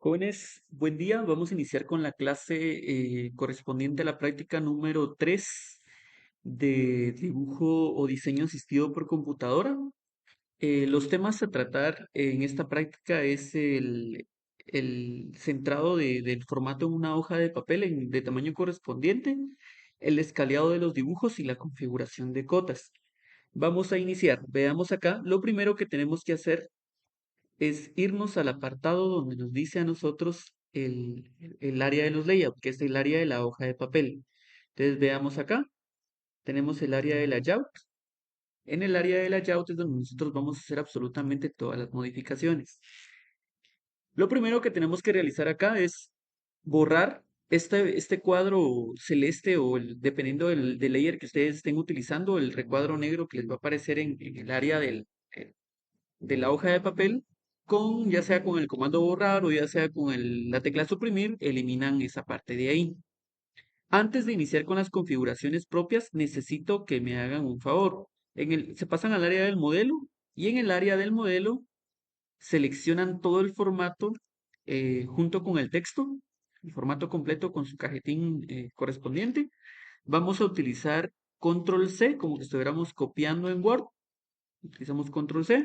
Jóvenes, buen día. Vamos a iniciar con la clase correspondiente a la práctica número 3 de dibujo o diseño asistido por computadora. Los temas a tratar en esta práctica es el centrado del formato en una hoja de papel de tamaño correspondiente, el escaneado de los dibujos y la configuración de cotas. Vamos a iniciar. Veamos acá. Lo primero que tenemos que hacer es irnos al apartado donde nos dice a nosotros el área de los layouts, que es el área de la hoja de papel. Entonces veamos acá, tenemos el área de layout. En el área de layout es donde nosotros vamos a hacer absolutamente todas las modificaciones. Lo primero que tenemos que realizar acá es borrar este cuadro celeste o dependiendo del layer que ustedes estén utilizando, el recuadro negro que les va a aparecer en el área de la hoja de papel, ya sea con el comando borrar o ya sea con la tecla suprimir, eliminan esa parte de ahí. Antes de iniciar con las configuraciones propias, necesito que me hagan un favor. Se pasan al área del modelo y en el área del modelo seleccionan todo el formato junto con el texto, el formato completo con su cajetín correspondiente. Vamos a utilizar Control C como que estuviéramos copiando en Word. Utilizamos Control C,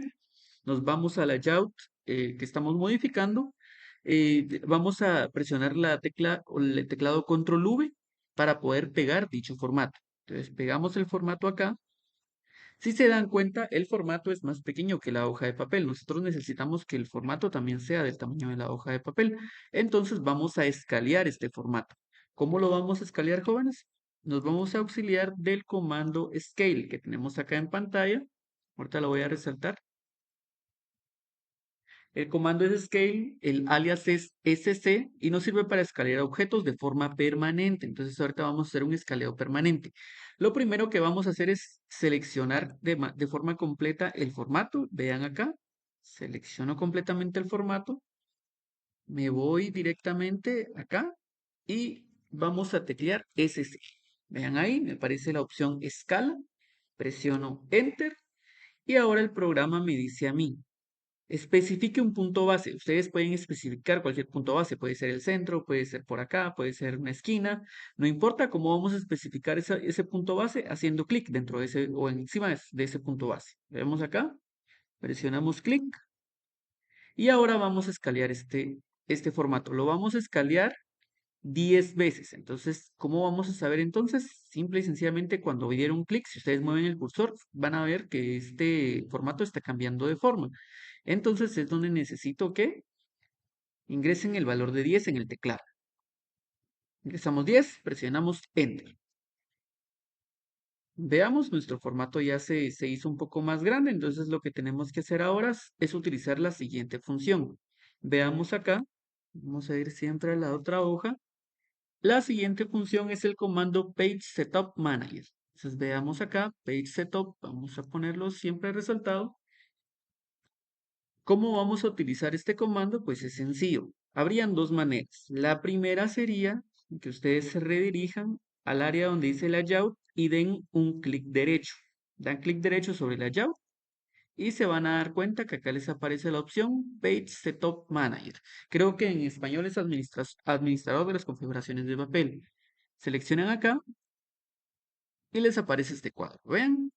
nos vamos a layout que estamos modificando, vamos a presionar la tecla o el teclado Control V para poder pegar dicho formato. Entonces pegamos el formato acá. Si se dan cuenta, el formato es más pequeño que la hoja de papel. Nosotros necesitamos que el formato también sea del tamaño de la hoja de papel. Entonces vamos a escanear este formato. ¿Cómo lo vamos a escanear, jóvenes? Nos vamos a auxiliar del comando Scale que tenemos acá en pantalla. Ahorita lo voy a resaltar. El comando es scale, el alias es sc y nos sirve para escalar objetos de forma permanente. Entonces ahorita vamos a hacer un escaleo permanente. Lo primero que vamos a hacer es seleccionar de forma completa el formato. Vean acá, selecciono completamente el formato, me voy directamente acá y vamos a teclear sc. Vean ahí, me aparece la opción escala, presiono enter y ahora el programa me dice a mí. Especifique un punto base. Ustedes pueden especificar cualquier punto base. Puede ser el centro, puede ser por acá, puede ser una esquina. No importa cómo vamos a especificar ese punto base haciendo clic dentro de ese o encima de ese punto base. Vemos acá, presionamos clic y ahora vamos a escanear este formato. Lo vamos a escanear 10 veces. Entonces, ¿cómo vamos a saber entonces? Simple y sencillamente cuando dieron clic, si ustedes mueven el cursor, van a ver que este formato está cambiando de forma. Entonces es donde necesito que ingresen el valor de 10 en el teclado. Ingresamos 10, presionamos Enter. Veamos, nuestro formato ya se hizo un poco más grande, entonces lo que tenemos que hacer ahora es utilizar la siguiente función. Veamos acá, vamos a ir siempre a la otra hoja. La siguiente función es el comando Page Setup Manager. Entonces veamos acá, Page Setup, vamos a ponerlo siempre resaltado. ¿Cómo vamos a utilizar este comando? Pues es sencillo. Habrían dos maneras. La primera sería que ustedes se redirijan al área donde dice layout y den un clic derecho. Dan clic derecho sobre layout y se van a dar cuenta que acá les aparece la opción Page Setup Manager. Creo que en español es administrador de las configuraciones de papel. Seleccionan acá y les aparece este cuadro. ¿Ven?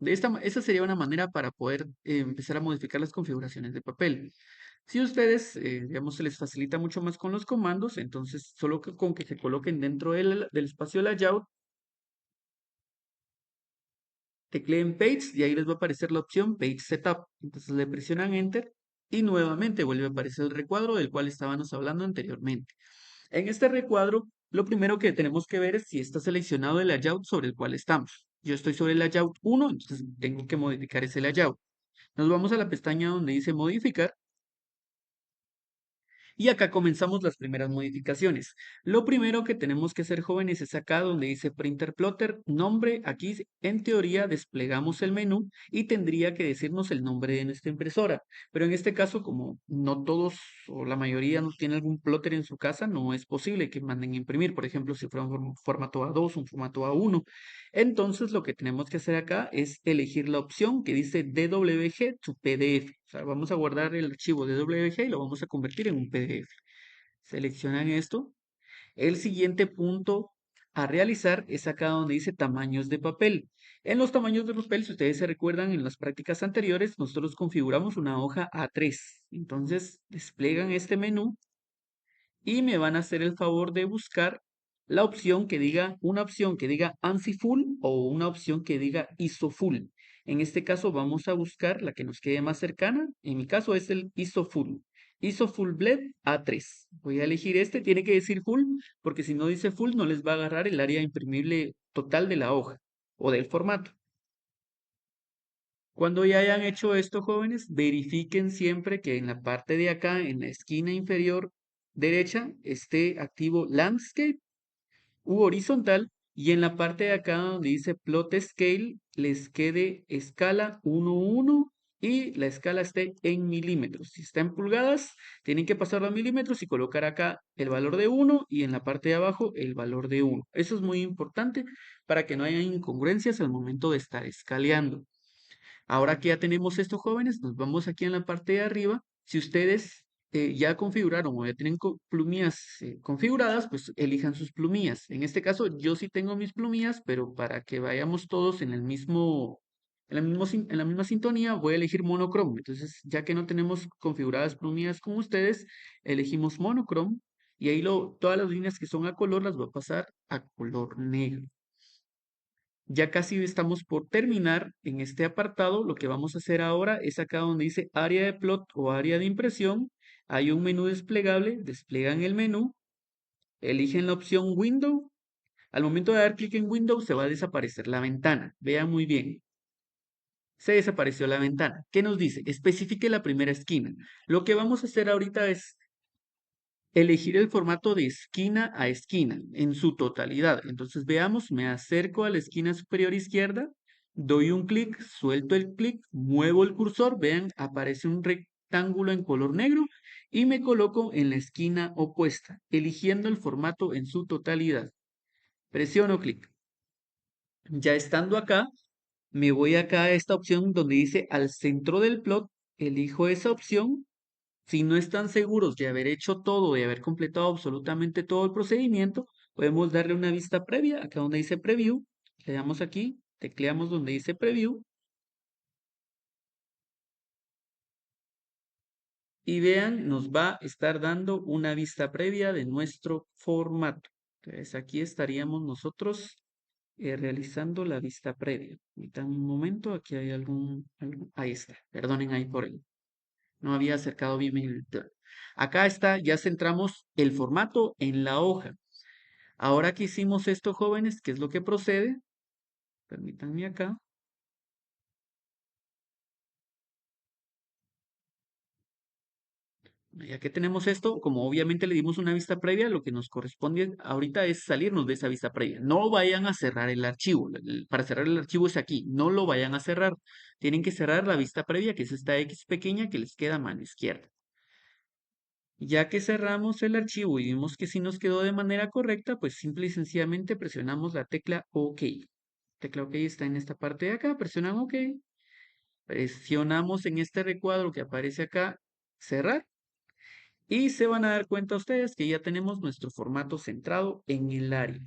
Esa sería una manera para poder empezar a modificar las configuraciones de papel. Si ustedes, digamos, se les facilita mucho más con los comandos, entonces solo con que se coloquen dentro del espacio layout, tecleen Page y ahí les va a aparecer la opción Page Setup. Entonces le presionan Enter y nuevamente vuelve a aparecer el recuadro del cual estábamos hablando anteriormente. En este recuadro, lo primero que tenemos que ver es si está seleccionado el layout sobre el cual estamos. Yo estoy sobre el layout 1, entonces tengo que modificar ese layout. Nos vamos a la pestaña donde dice modificar y acá comenzamos las primeras modificaciones. Lo primero que tenemos que hacer, jóvenes, es acá donde dice Printer Plotter, nombre. Aquí en teoría desplegamos el menú y tendría que decirnos el nombre de nuestra impresora. Pero en este caso, como no todos o la mayoría no tiene algún plotter en su casa, no es posible que manden a imprimir. Por ejemplo, si fuera un formato A2, un formato A1. Entonces, lo que tenemos que hacer acá es elegir la opción que dice DWG to PDF. sea, vamos a guardar el archivo de WG y lo vamos a convertir en un PDF. Seleccionan esto. El siguiente punto a realizar es acá donde dice tamaños de papel. En los tamaños de papel, si ustedes se recuerdan, en las prácticas anteriores, nosotros configuramos una hoja A3. Entonces, despliegan este menú y me van a hacer el favor de buscar la opción que diga, una opción que diga ANSI Full o una opción que diga ISO Full. En este caso vamos a buscar la que nos quede más cercana. En mi caso es el ISO Full. ISO Full Blend A3. Voy a elegir este, tiene que decir Full, porque si no dice Full no les va a agarrar el área imprimible total de la hoja o del formato. Cuando ya hayan hecho esto, jóvenes, verifiquen siempre que en la parte de acá, en la esquina inferior derecha, esté activo Landscape u horizontal y en la parte de acá donde dice Plot Scale les quede escala 1:1 y la escala esté en milímetros. Si está en pulgadas, tienen que pasarlo a milímetros y colocar acá el valor de 1 y en la parte de abajo el valor de 1. Eso es muy importante para que no haya incongruencias al momento de estar escaleando. Ahora que ya tenemos esto, jóvenes, nos vamos aquí en la parte de arriba. Si ustedes ya configuraron o ya tienen plumillas configuradas, pues elijan sus plumillas. En este caso, yo sí tengo mis plumillas, pero para que vayamos todos en el mismo, en la misma sintonía, voy a elegir monochrome. Entonces, ya que no tenemos configuradas plumillas con ustedes, elegimos monochrome y ahí todas las líneas que son a color las voy a pasar a color negro. Ya casi estamos por terminar en este apartado. Lo que vamos a hacer ahora es acá donde dice área de plot o área de impresión. Hay un menú desplegable, despliegan el menú, eligen la opción Window. Al momento de dar clic en Window se va a desaparecer la ventana. Vean muy bien. Se desapareció la ventana. ¿Qué nos dice? Especifique la primera esquina. Lo que vamos a hacer ahorita es elegir el formato de esquina a esquina en su totalidad. Entonces veamos, me acerco a la esquina superior izquierda, doy un clic, suelto el clic, muevo el cursor, vean, aparece un rectángulo en color negro y me coloco en la esquina opuesta, eligiendo el formato en su totalidad. Presiono clic. Ya estando acá, me voy acá a esta opción donde dice al centro del plot, elijo esa opción. Si no están seguros de haber hecho todo, de haber completado absolutamente todo el procedimiento, podemos darle una vista previa, acá donde dice Preview, le damos aquí, tecleamos donde dice Preview y vean, nos va a estar dando una vista previa de nuestro formato. Entonces aquí estaríamos nosotros realizando la vista previa. Ahorita un momento, aquí hay ahí está, perdonen ahí por él. No había acercado bien el... Acá está, ya centramos el formato en la hoja. Ahora que hicimos esto, jóvenes, ¿qué es lo que procede? Permítanme acá. Ya que tenemos esto, como obviamente le dimos una vista previa, lo que nos corresponde ahorita es salirnos de esa vista previa. No vayan a cerrar el archivo. Para cerrar el archivo es aquí. No lo vayan a cerrar. Tienen que cerrar la vista previa, que es esta X pequeña que les queda a mano izquierda. Ya que cerramos el archivo y vimos que sí nos quedó de manera correcta, pues simple y sencillamente presionamos la tecla OK. Tecla OK está en esta parte de acá. Presionan OK. Presionamos en este recuadro que aparece acá, cerrar, y se van a dar cuenta ustedes que ya tenemos nuestro formato centrado en el área.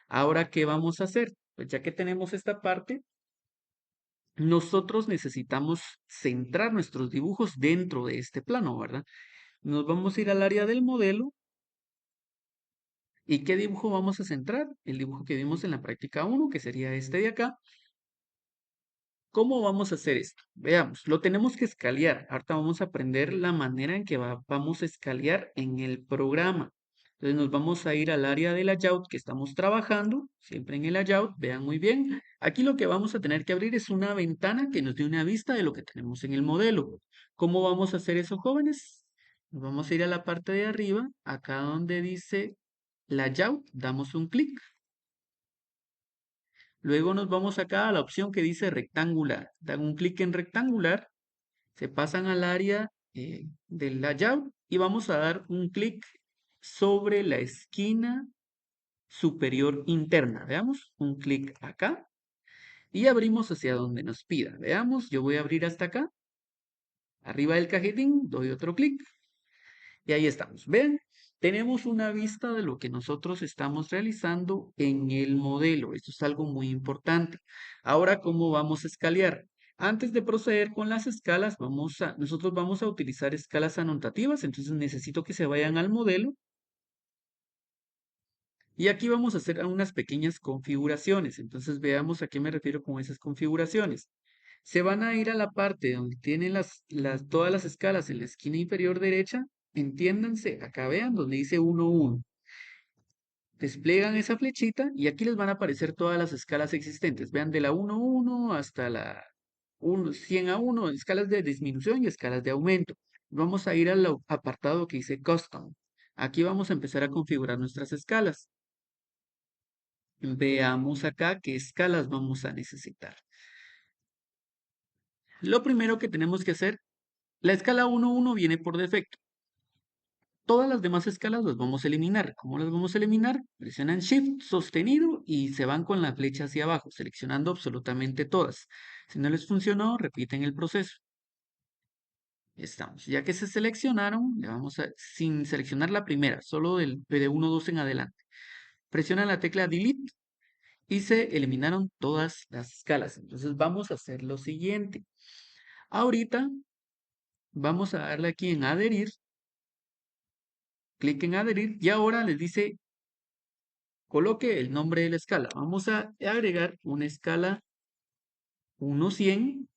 Ahora, ¿qué vamos a hacer? Pues ya que tenemos esta parte, nosotros necesitamos centrar nuestros dibujos dentro de este plano, ¿verdad? Nos vamos a ir al área del modelo. ¿Y qué dibujo vamos a centrar? El dibujo que vimos en la práctica 1, que sería este de acá. ¿Cómo vamos a hacer esto? Veamos, lo tenemos que escanear. Ahorita vamos a aprender la manera en que vamos a escanear en el programa. Entonces nos vamos a ir al área de layout que estamos trabajando, siempre en el layout, vean muy bien. Aquí lo que vamos a tener que abrir es una ventana que nos dé una vista de lo que tenemos en el modelo. ¿Cómo vamos a hacer eso, jóvenes? Nos vamos a ir a la parte de arriba, acá donde dice layout, damos un clic. Luego nos vamos acá a la opción que dice rectangular. Dan un clic en rectangular, se pasan al área del layout y vamos a dar un clic sobre la esquina superior interna. Veamos, un clic acá y abrimos hacia donde nos pida. Veamos, yo voy a abrir hasta acá. Arriba del cajetín doy otro clic y ahí estamos. Ven, tenemos una vista de lo que nosotros estamos realizando en el modelo. Esto es algo muy importante. Ahora, ¿cómo vamos a escalar? Antes de proceder con las escalas, nosotros vamos a utilizar escalas anotativas, entonces necesito que se vayan al modelo y aquí vamos a hacer unas pequeñas configuraciones. Entonces veamos a qué me refiero con esas configuraciones. Se van a ir a la parte donde tienen todas las escalas en la esquina inferior derecha. Entiéndanse, acá vean donde dice 1, 1. Despliegan esa flechita y aquí les van a aparecer todas las escalas existentes. Vean de la 1, 1 hasta la 100 a 1, escalas de disminución y escalas de aumento. Vamos a ir al apartado que dice Custom. Aquí vamos a empezar a configurar nuestras escalas. Veamos acá qué escalas vamos a necesitar. Lo primero que tenemos que hacer, la escala 1, 1 viene por defecto. Todas las demás escalas las vamos a eliminar. ¿Cómo las vamos a eliminar? Presionan Shift sostenido y se van con la flecha hacia abajo, seleccionando absolutamente todas. Si no les funcionó, repiten el proceso. Estamos. Ya que se seleccionaron, le vamos a, sin seleccionar la primera, solo de 1, 2 en adelante. Presionan la tecla Delete y se eliminaron todas las escalas. Entonces vamos a hacer lo siguiente. Ahorita vamos a darle aquí en adherir, clic en adherir y ahora les dice coloque el nombre de la escala. Vamos a agregar una escala 1, 100.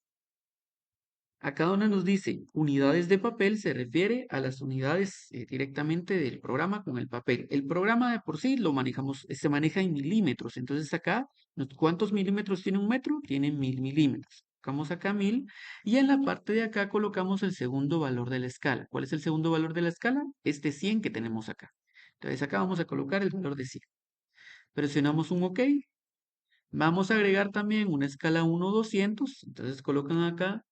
Acá donde nos dice unidades de papel se refiere a las unidades directamente del programa con el papel. El programa de por sí lo manejamos, se maneja en milímetros. Entonces acá, ¿cuántos milímetros tiene un metro? Tiene 1000 milímetros. Colocamos acá 1000 y en la parte de acá colocamos el segundo valor de la escala. ¿Cuál es el segundo valor de la escala? Este 100 que tenemos acá. Entonces acá vamos a colocar el valor de 100. Presionamos un OK. Vamos a agregar también una escala 1, 200. Entonces colocan acá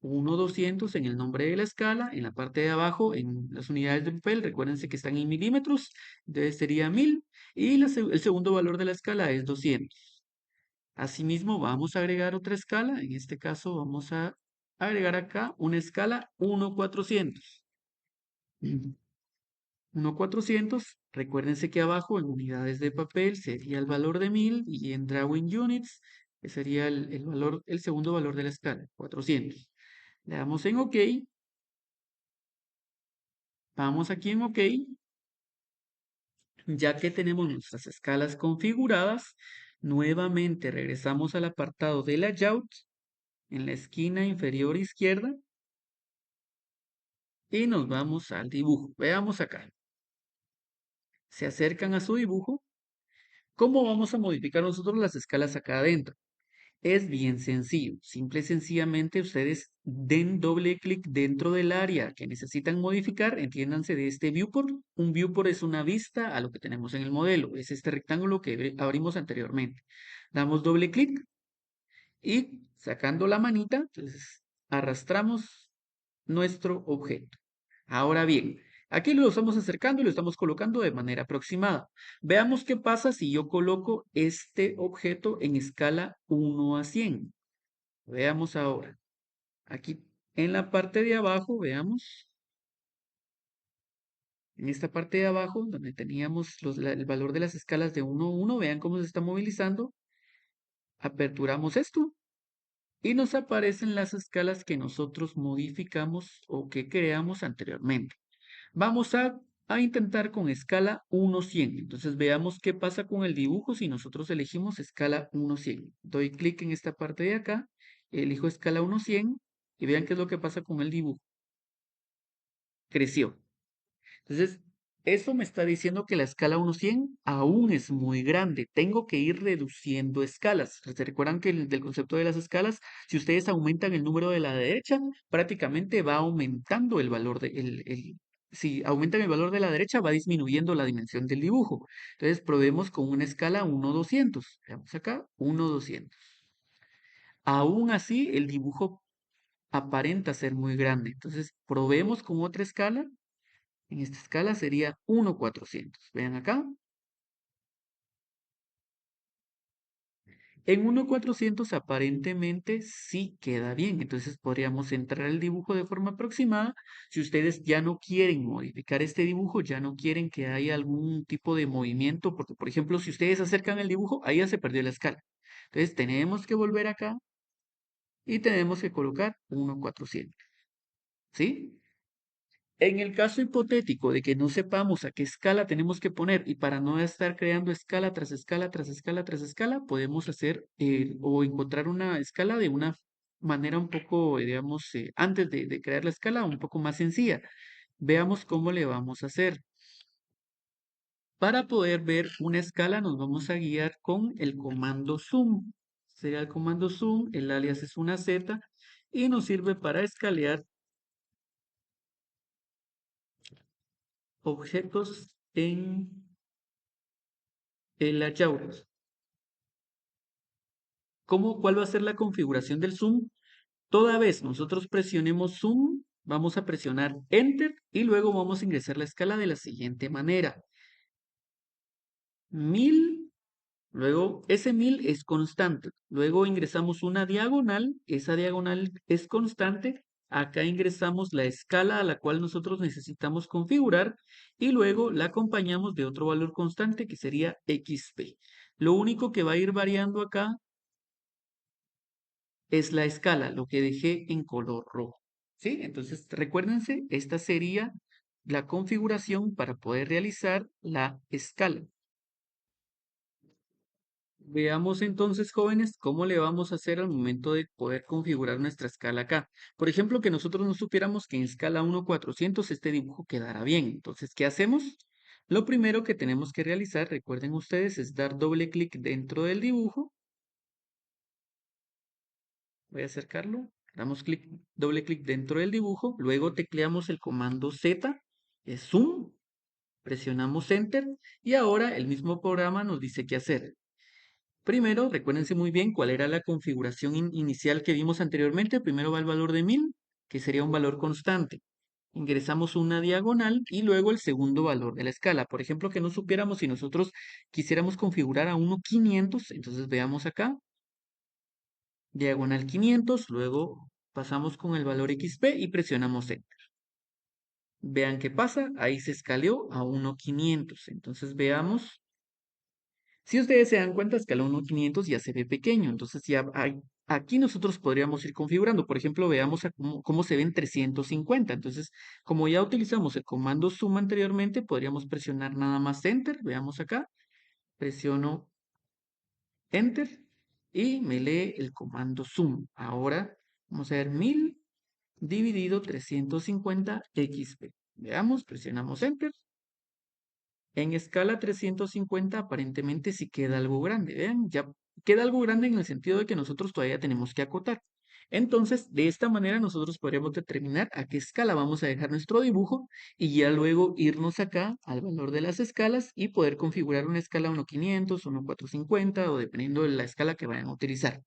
1, 200 en el nombre de la escala, en la parte de abajo, en las unidades de papel, recuérdense que están en milímetros, entonces sería 1000, y el segundo valor de la escala es 200. Asimismo, vamos a agregar otra escala, en este caso vamos a agregar acá una escala 1, 400. 1, 400, recuérdense que abajo en unidades de papel sería el valor de 1000 y en drawing units que sería el segundo valor de la escala, 400. Le damos en OK. Vamos aquí en OK. Ya que tenemos nuestras escalas configuradas, nuevamente regresamos al apartado de Layout en la esquina inferior izquierda y nos vamos al dibujo. Veamos acá. Se acercan a su dibujo. ¿Cómo vamos a modificar nosotros las escalas acá adentro? Es bien sencillo. Simple y sencillamente ustedes den doble clic dentro del área que necesitan modificar. Entiéndanse de este viewport. Un viewport es una vista a lo que tenemos en el modelo. Es este rectángulo que abrimos anteriormente. Damos doble clic y sacando la manita, entonces arrastramos nuestro objeto. Ahora bien, aquí lo estamos acercando y lo estamos colocando de manera aproximada. Veamos qué pasa si yo coloco este objeto en escala 1 a 100. Veamos ahora. Aquí en la parte de abajo, veamos. En esta parte de abajo, donde teníamos el valor de las escalas de 1 a 1, vean cómo se está movilizando. Aperturamos esto y nos aparecen las escalas que nosotros modificamos o que creamos anteriormente. Vamos a intentar con escala 1, 100. Entonces veamos qué pasa con el dibujo si nosotros elegimos escala 1, 100. Doy clic en esta parte de acá, elijo escala 1, 100 y vean qué es lo que pasa con el dibujo. Creció. Entonces, eso me está diciendo que la escala 1, 100 aún es muy grande. Tengo que ir reduciendo escalas. ¿Se recuerdan que del concepto de las escalas, si ustedes aumentan el número de la derecha, prácticamente va aumentando el valor si aumentan el valor de la derecha, va disminuyendo la dimensión del dibujo. Entonces, probemos con una escala 1, 200. Veamos acá, 1, 200. Aún así, el dibujo aparenta ser muy grande. Entonces, probemos con otra escala. En esta escala sería 1, 400. Vean acá. En 1.400 aparentemente sí queda bien, entonces podríamos entrar al dibujo de forma aproximada. Si ustedes ya no quieren modificar este dibujo, ya no quieren que haya algún tipo de movimiento, porque por ejemplo, si ustedes acercan el dibujo, ahí ya se perdió la escala. Entonces tenemos que volver acá y tenemos que colocar 1.400, ¿sí? En el caso hipotético de que no sepamos a qué escala tenemos que poner y para no estar creando escala tras escala tras escala tras escala, podemos hacer o encontrar una escala de una manera un poco, digamos, antes de crear la escala, un poco más sencilla. Veamos cómo le vamos a hacer. Para poder ver una escala nos vamos a guiar con el comando zoom. Sería el comando zoom, el alias es una Z y nos sirve para escalear objetos en el layout. ¿Cuál va a ser la configuración del zoom? Toda vez nosotros presionemos zoom, vamos a presionar enter y luego vamos a ingresar la escala de la siguiente manera. 1000, luego ese 1000 es constante. Luego ingresamos una diagonal, esa diagonal es constante. Acá ingresamos la escala a la cual nosotros necesitamos configurar y luego la acompañamos de otro valor constante que sería XP. Lo único que va a ir variando acá es la escala, lo que dejé en color rojo. ¿Sí? Entonces, recuérdense, esta sería la configuración para poder realizar la escala. Veamos entonces, jóvenes, cómo le vamos a hacer al momento de poder configurar nuestra escala acá. Por ejemplo, que nosotros no supiéramos que en escala 1.400 este dibujo quedará bien. Entonces, ¿qué hacemos? Lo primero que tenemos que realizar, recuerden ustedes, es dar doble clic dentro del dibujo. Voy a acercarlo. Damos doble clic dentro del dibujo. Luego tecleamos el comando Z, es zoom. Presionamos enter y ahora el mismo programa nos dice qué hacer. Primero, recuérdense muy bien cuál era la configuración inicial que vimos anteriormente. Primero va el valor de 1000, que sería un valor constante. Ingresamos una diagonal y luego el segundo valor de la escala. Por ejemplo, que no supiéramos si nosotros quisiéramos configurar a 1.500, entonces veamos acá, diagonal 500, luego pasamos con el valor XP y presionamos enter. Vean qué pasa, ahí se escaleó a 1.500. Entonces veamos. Si ustedes se dan cuenta, escala 1.500 ya se ve pequeño, entonces ya aquí nosotros podríamos ir configurando. Por ejemplo, veamos cómo se ven 350. Entonces, como ya utilizamos el comando zoom anteriormente, podríamos presionar nada más enter. Veamos acá, presiono enter y me lee el comando zoom. Ahora vamos a ver 1000 dividido 350 XP. Veamos, presionamos enter. En escala 350 aparentemente sí queda algo grande. Vean, ya queda algo grande en el sentido de que nosotros todavía tenemos que acotar. Entonces, de esta manera nosotros podríamos determinar a qué escala vamos a dejar nuestro dibujo y ya luego irnos acá al valor de las escalas y poder configurar una escala 1.500, 1.450 o dependiendo de la escala que vayan a utilizar.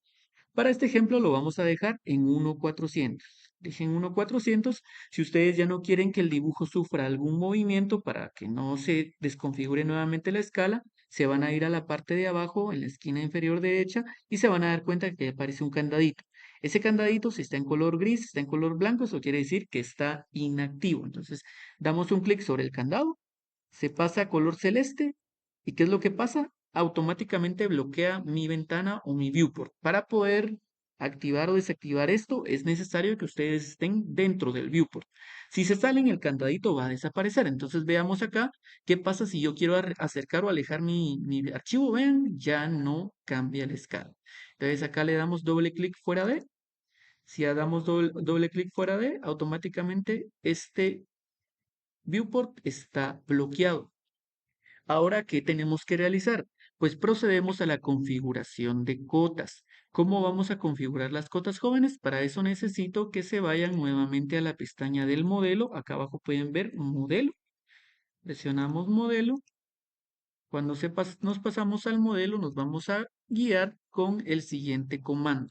Para este ejemplo lo vamos a dejar en 1.400. Dejen 1.400. Si ustedes ya no quieren que el dibujo sufra algún movimiento para que no se desconfigure nuevamente la escala, se van a ir a la parte de abajo, en la esquina inferior derecha, y se van a dar cuenta que aparece un candadito. Ese candadito, si está en color gris, está en color blanco, eso quiere decir que está inactivo. Entonces, damos un clic sobre el candado, se pasa a color celeste. ¿Y qué es lo que pasa? Automáticamente bloquea mi ventana o mi viewport. Para poder activar o desactivar esto, es necesario que ustedes estén dentro del viewport. Si se salen, el candadito va a desaparecer. Entonces veamos acá qué pasa si yo quiero acercar o alejar mi archivo. Vean, ya no cambia la escala. Entonces acá le damos doble clic fuera de. Si damos doble clic fuera de, automáticamente este viewport está bloqueado. Ahora, ¿qué tenemos que realizar? Pues procedemos a la configuración de cotas. ¿Cómo vamos a configurar las cotas, jóvenes? Para eso necesito que se vayan nuevamente a la pestaña del modelo. Acá abajo pueden ver modelo. Presionamos modelo. Cuando nos pasamos al modelo, nos vamos a guiar con el siguiente comando.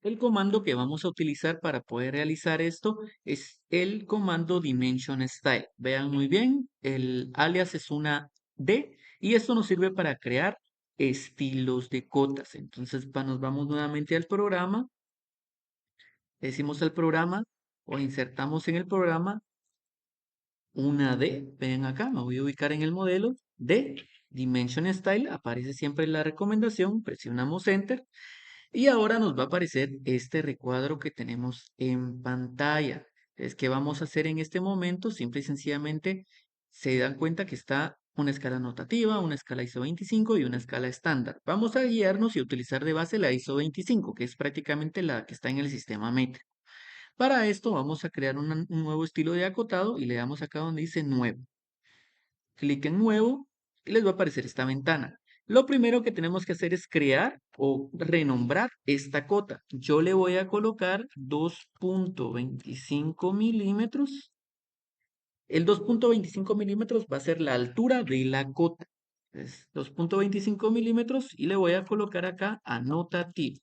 El comando que vamos a utilizar para poder realizar esto es el comando Dimension Style. Vean muy bien, el alias es una D Y esto nos sirve para crear estilos de cotas. Entonces nos vamos nuevamente al programa, le decimos al programa o insertamos en el programa una D. Ven acá, me voy a ubicar en el modelo D, Dimension Style, aparece siempre la recomendación, presionamos Enter y ahora nos va a aparecer este recuadro que tenemos en pantalla. Entonces, ¿qué vamos a hacer en este momento? Simple y sencillamente se dan cuenta que está una escala notativa, una escala ISO 25 y una escala estándar. Vamos a guiarnos y utilizar de base la ISO 25, que es prácticamente la que está en el sistema métrico. Para esto vamos a crear un nuevo estilo de acotado y le damos acá donde dice nuevo. Clic en nuevo y les va a aparecer esta ventana. Lo primero que tenemos que hacer es crear o renombrar esta cota. Yo le voy a colocar 2.25 milímetros. El 2.25 milímetros va a ser la altura de la cota. Es 2.25 milímetros y le voy a colocar acá anotativo.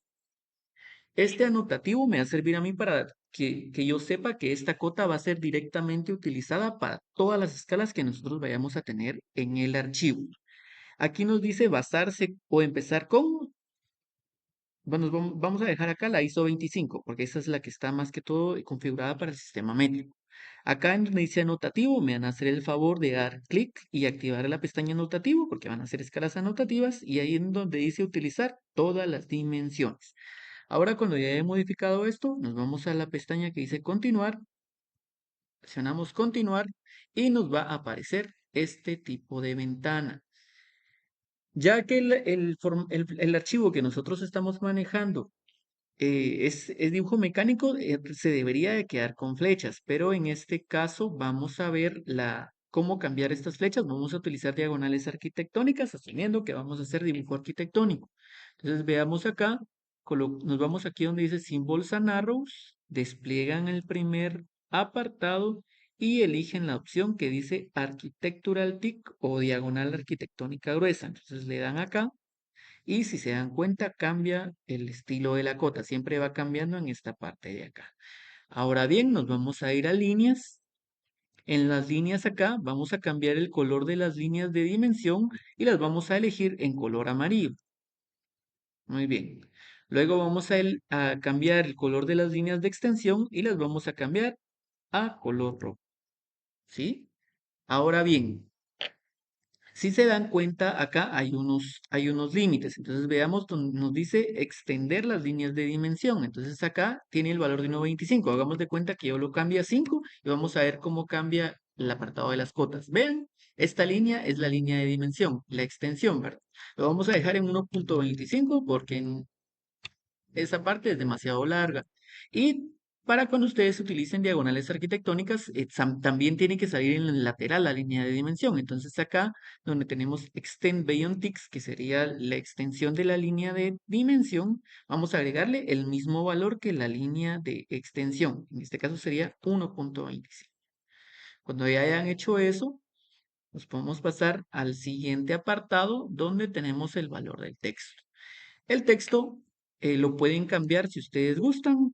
Este anotativo me va a servir a mí para que yo sepa que esta cota va a ser directamente utilizada para todas las escalas que nosotros vayamos a tener en el archivo. Aquí nos dice basarse o empezar con, bueno, vamos a dejar acá la ISO 25, porque esa es la que está más que todo configurada para el sistema métrico. Acá en donde dice anotativo, me van a hacer el favor de dar clic y activar la pestaña anotativo, porque van a ser escalas anotativas, y ahí en donde dice utilizar todas las dimensiones. Ahora cuando ya he modificado esto, nos vamos a la pestaña que dice continuar, presionamos continuar y nos va a aparecer este tipo de ventana. Ya que el archivo que nosotros estamos manejando es dibujo mecánico, se debería de quedar con flechas, pero en este caso vamos a ver cómo cambiar estas flechas. Vamos a utilizar diagonales arquitectónicas, asumiendo que vamos a hacer dibujo arquitectónico. Entonces veamos acá, nos vamos aquí donde dice Symbols and Arrows, despliegan el primer apartado y eligen la opción que dice Architectural Tick o diagonal arquitectónica gruesa. Entonces le dan acá y si se dan cuenta, cambia el estilo de la cota. Siempre va cambiando en esta parte de acá. Ahora bien, nos vamos a ir a líneas. En las líneas acá vamos a cambiar el color de las líneas de dimensión y las vamos a elegir en color amarillo. Muy bien. Luego vamos a cambiar el color de las líneas de extensión y las vamos a cambiar a color rojo. ¿Sí? Ahora bien, si se dan cuenta, acá hay unos límites. Entonces veamos donde nos dice extender las líneas de dimensión. Entonces acá tiene el valor de 1.25. Hagamos de cuenta que yo lo cambio a 5 y vamos a ver cómo cambia el apartado de las cotas. Vean, esta línea es la línea de dimensión, la extensión, ¿verdad? Lo vamos a dejar en 1.25 porque esa parte es demasiado larga. Y para cuando ustedes utilicen diagonales arquitectónicas, también tiene que salir en el lateral la línea de dimensión. Entonces acá, donde tenemos Extend Beyond Ticks, que sería la extensión de la línea de dimensión, vamos a agregarle el mismo valor que la línea de extensión. En este caso sería 1.25. Cuando ya hayan hecho eso, nos podemos pasar al siguiente apartado, donde tenemos el valor del texto. El texto lo pueden cambiar si ustedes gustan,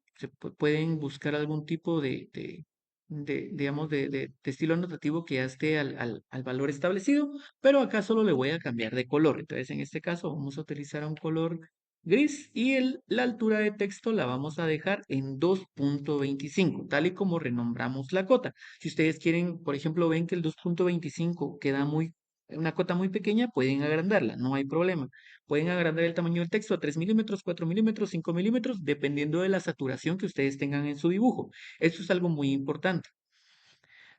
pueden buscar algún tipo digamos, de estilo anotativo que ya esté al valor establecido, pero acá solo le voy a cambiar de color. Entonces, en este caso, vamos a utilizar un color gris y la altura de texto la vamos a dejar en 2.25, tal y como renombramos la cota. Si ustedes quieren, por ejemplo, ven que el 2.25 queda una cota muy pequeña, pueden agrandarla, no hay problema. Pueden agrandar el tamaño del texto a 3 milímetros, 4 milímetros, 5 milímetros, dependiendo de la saturación que ustedes tengan en su dibujo. Esto es algo muy importante.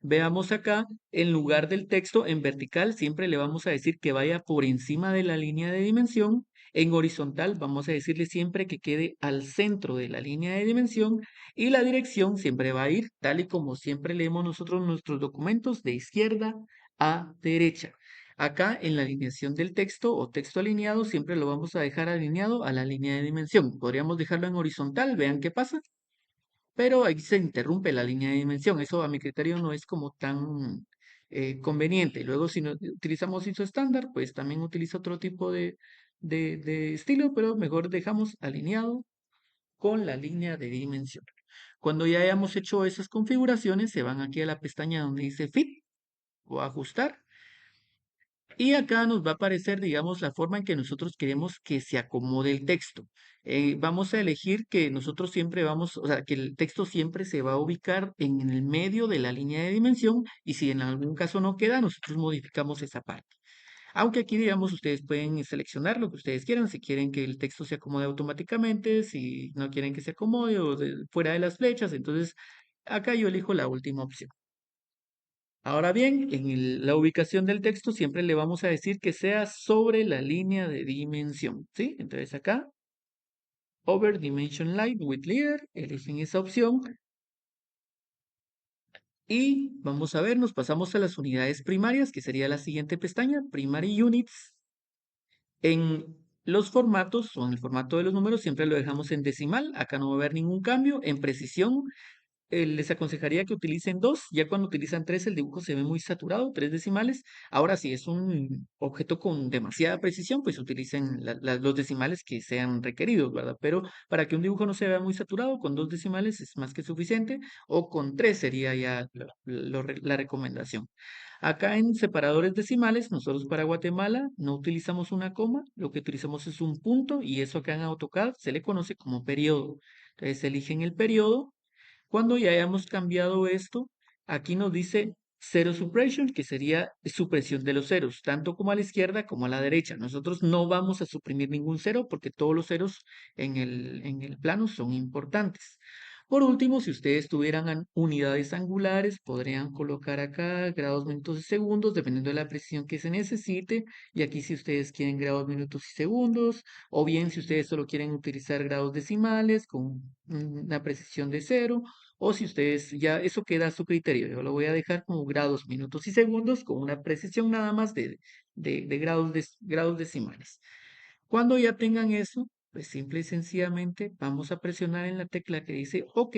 Veamos acá, en lugar del texto en vertical, siempre le vamos a decir que vaya por encima de la línea de dimensión. En horizontal, vamos a decirle siempre que quede al centro de la línea de dimensión. Y la dirección siempre va a ir, tal y como siempre leemos nosotros nuestros documentos, de izquierda a derecha. Acá en la alineación del texto o texto alineado, siempre lo vamos a dejar alineado a la línea de dimensión. Podríamos dejarlo en horizontal, vean qué pasa, pero ahí se interrumpe la línea de dimensión. Eso a mi criterio no es como tan conveniente. Luego, si no utilizamos ISO estándar, pues también utiliza otro tipo de estilo, pero mejor dejamos alineado con la línea de dimensión. Cuando ya hayamos hecho esas configuraciones, se van aquí a la pestaña donde dice Fit o Ajustar Y acá nos va a aparecer, digamos, la forma en que nosotros queremos que se acomode el texto. Vamos a elegir que nosotros siempre vamos, o sea, que el texto siempre se va a ubicar en el medio de la línea de dimensión y si en algún caso no queda, nosotros modificamos esa parte. Aunque aquí, digamos, ustedes pueden seleccionar lo que ustedes quieran, si quieren que el texto se acomode automáticamente, si no quieren que se acomode o fuera de las flechas, entonces acá yo elijo la última opción. Ahora bien, en la ubicación del texto siempre le vamos a decir que sea sobre la línea de dimensión, ¿sí? Entonces acá, Over Dimension Line with Leader, eligen esa opción y vamos a ver, nos pasamos a las unidades primarias, que sería la siguiente pestaña, Primary Units. En los formatos o en el formato de los números siempre lo dejamos en decimal, acá no va a haber ningún cambio. En precisión les aconsejaría que utilicen dos, ya cuando utilizan tres el dibujo se ve muy saturado, tres decimales. Ahora, si es un objeto con demasiada precisión, pues utilicen los decimales que sean requeridos, ¿verdad? Pero para que un dibujo no se vea muy saturado, con dos decimales es más que suficiente, o con tres sería ya la recomendación. Acá en separadores decimales, nosotros para Guatemala no utilizamos una coma, lo que utilizamos es un punto y eso acá en AutoCAD se le conoce como periodo. Entonces eligen el periodo. Cuando ya hayamos cambiado esto, aquí nos dice zero suppression, que sería supresión de los ceros, tanto como a la izquierda como a la derecha. Nosotros no vamos a suprimir ningún cero porque todos los ceros en el plano son importantes. Por último, si ustedes tuvieran unidades angulares, podrían colocar acá grados, minutos y segundos, dependiendo de la precisión que se necesite. Y aquí si ustedes quieren grados, minutos y segundos, o bien si ustedes solo quieren utilizar grados decimales con una precisión de cero, o si ustedes ya, eso queda a su criterio. Yo lo voy a dejar como grados, minutos y segundos con una precisión nada más de grados decimales. Cuando ya tengan eso, pues simple y sencillamente vamos a presionar en la tecla que dice OK.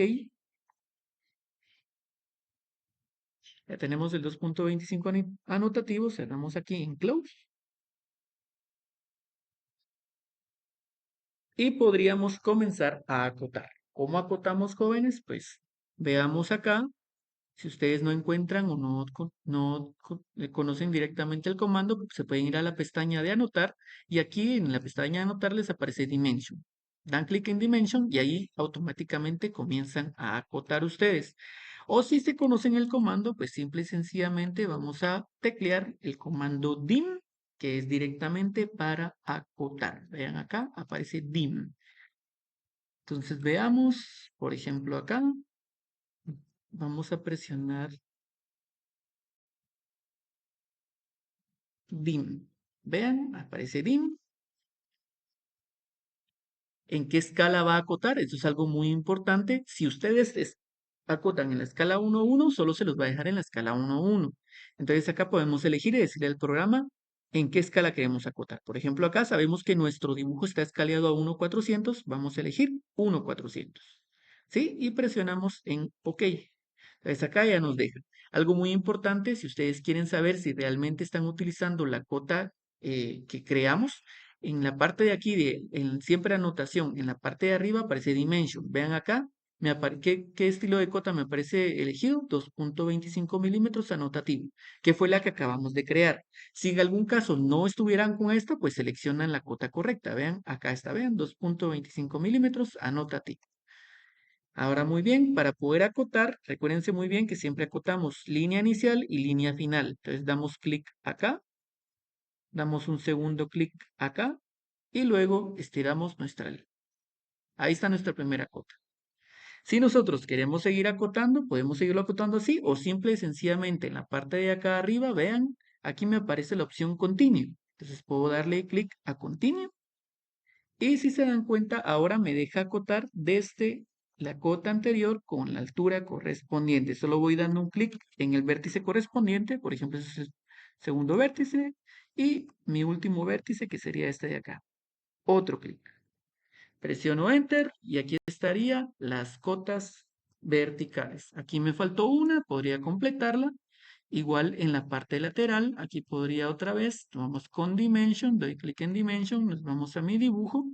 Ya tenemos el 2.25 anotativo. Cerramos aquí en Close. Y podríamos comenzar a acotar. ¿Cómo acotamos, jóvenes? Pues veamos acá. Si ustedes no encuentran o no conocen directamente el comando, se pueden ir a la pestaña de anotar y aquí en la pestaña de anotar les aparece Dimension. Dan clic en Dimension y ahí automáticamente comienzan a acotar ustedes. O si se conocen el comando, pues simple y sencillamente vamos a teclear el comando dim, que es directamente para acotar. Vean acá, aparece dim. Entonces veamos, por ejemplo acá, vamos a presionar dim. Vean, aparece dim. ¿En qué escala va a acotar? Eso es algo muy importante. Si ustedes acotan en la escala 1:1, solo se los va a dejar en la escala 1:1. Entonces acá podemos elegir y decirle al programa en qué escala queremos acotar. Por ejemplo, acá sabemos que nuestro dibujo está escaleado a 1:400. Vamos a elegir 1:400. ¿Sí? Y presionamos en OK. Entonces acá ya nos deja. Algo muy importante, si ustedes quieren saber si realmente están utilizando la cota que creamos, en la parte de aquí, siempre anotación, en la parte de arriba aparece Dimension. Vean acá, ¿qué estilo de cota me aparece elegido? 2.25 milímetros anotativo, que fue la que acabamos de crear. Si en algún caso no estuvieran con esto, pues seleccionan la cota correcta. Vean, acá está, vean, 2.25 milímetros anotativo. Ahora muy bien, para poder acotar, recuérdense muy bien que siempre acotamos línea inicial y línea final. Entonces damos clic acá, damos un segundo clic acá y luego estiramos nuestra línea. Ahí está nuestra primera cota. Si nosotros queremos seguir acotando, podemos seguirlo acotando así o simple y sencillamente en la parte de acá arriba, vean, aquí me aparece la opción Continue. Entonces puedo darle clic a Continue y si se dan cuenta, ahora me deja acotar desde la cota anterior con la altura correspondiente. Solo voy dando un clic en el vértice correspondiente, por ejemplo, ese es el segundo vértice, y mi último vértice, que sería este de acá. Otro clic. Presiono Enter y aquí estaría las cotas verticales. Aquí me faltó una, podría completarla. Igual en la parte lateral, aquí podría otra vez, vamos con Dimension, doy clic en Dimension, nos vamos a mi dibujo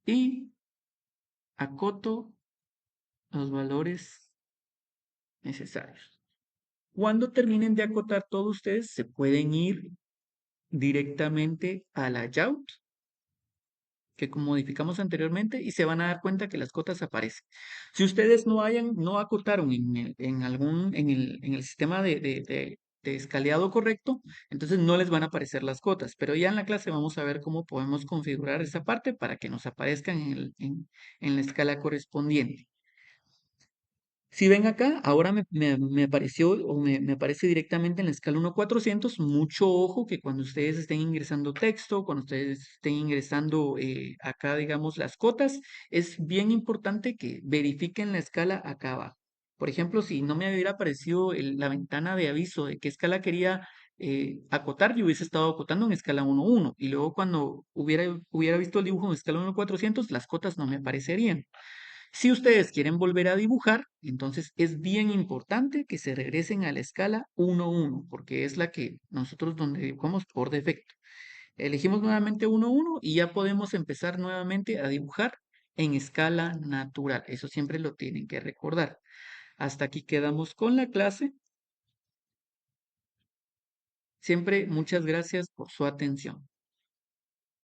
y acoto los valores necesarios. Cuando terminen de acotar todos ustedes, se pueden ir directamente a layout que como modificamos anteriormente y se van a dar cuenta que las cotas aparecen. Si ustedes no acotaron en el sistema de escaleado correcto, entonces no les van a aparecer las cotas, pero ya en la clase vamos a ver cómo podemos configurar esa parte para que nos aparezcan en la escala correspondiente. Si ven acá, ahora me apareció o me aparece directamente en la escala 1 a 400. Mucho ojo que cuando ustedes estén ingresando texto, cuando ustedes estén ingresando acá, digamos, las cotas, es bien importante que verifiquen la escala acá abajo. Por ejemplo, si no me hubiera aparecido la ventana de aviso de qué escala quería acotar, yo hubiese estado acotando en escala 1 a 1. Y luego cuando hubiera visto el dibujo en escala 1 a 400, las cotas no me aparecerían. Si ustedes quieren volver a dibujar, entonces es bien importante que se regresen a la escala 1 a 1, porque es la que nosotros donde dibujamos por defecto. Elegimos nuevamente 1 a 1 y ya podemos empezar nuevamente a dibujar en escala natural. Eso siempre lo tienen que recordar. Hasta aquí quedamos con la clase. Siempre muchas gracias por su atención.